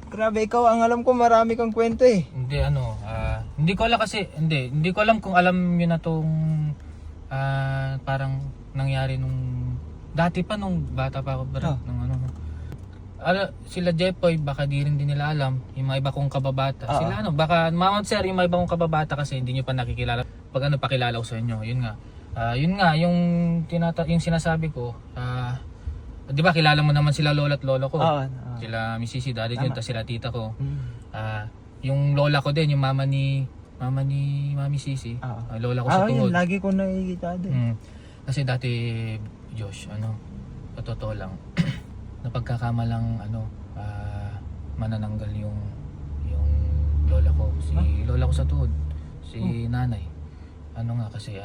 Grabe, ikaw ang alam ko marami kang kwento eh. Hindi hindi ko alam kasi, hindi ko alam kung alam niyo na tong parang nangyari nung dati pa nung bata pa ako nung sila Jepoy baka di rin din nila alam yung mga iba kong kababata. Sila baka Mount Sir yung mga iba kong kababata kasi hindi niyo pa nakikilala. Pag pakilala ko sa inyo, yun nga yung yung sinasabi ko, 'di ba kilala mo naman sila lola at lolo ko? Sila Mrs. Daddy yun, tapos sila tita ko. Yung lola ko din, yung mama ni Mami Sisi, lola ko sa tungod. Lagi ko nakikita din. Kasi dati Josh, sa totoo lang, napagkakamalang manananggal yung lola ko, lola ko sa tuhod, si nanay. Kasi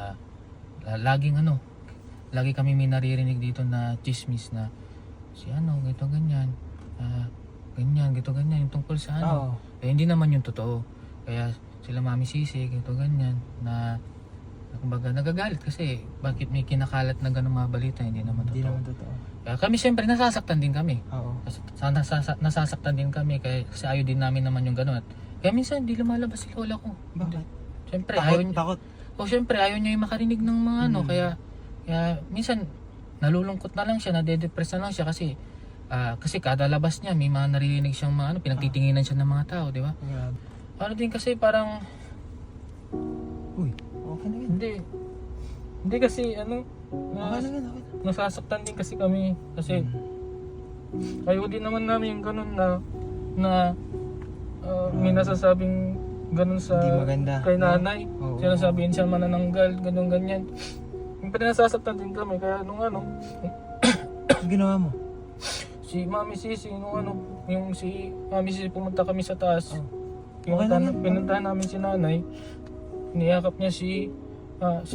lagi kami may naririnig dito na chismis na si ganito ganyan, ganyan yung tungkol sa hindi naman yung totoo. Kaya sila Mami Sisi ganito ganyan na kumbaga nagagalit kasi bakit may kinakalat na ganung mga balita, hindi naman totoo. Kaya kami siyempre nasasaktan din kami. Nasasaktan din kami kasi ayaw din namin naman yung gano'n. Kaya minsan hindi lumalabas si lola ko. Bakit? Siyempre Takot. Siyempre ayaw niya yung makarinig ng mga kaya minsan nalulungkot na lang siya, nade-depress na lang siya kasi kada labas niya may mga naririnig siyang mga pinagtitinginan siya ng mga tao, di ba? Din kasi parang Okay na yun. Hindi kasi nasasaktan din kasi kami kasi ayaw din naman namin yung ganun na may nasasabing ganun sa Hindi maganda. kay nanay. Sinasabihin siya manananggal, ganun ganyan. Siyempre nasasaktan din kami kaya nung Ginawa mo? si Mami Sisi yung si Mami Sisi pumunta kami sa taas. Pinuntahan namin si nanay. Niyakap niya si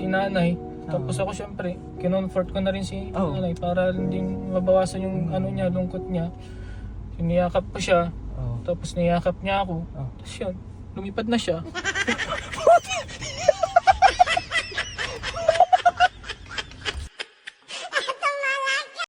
nanay. Tapos ako syempre, kinonfort ko na rin si nanay para hindi mabawasan yung niya, lungkot niya. Niyakap ko siya. Tapos niyakap niya ako. Tapos yun, lumipad na siya.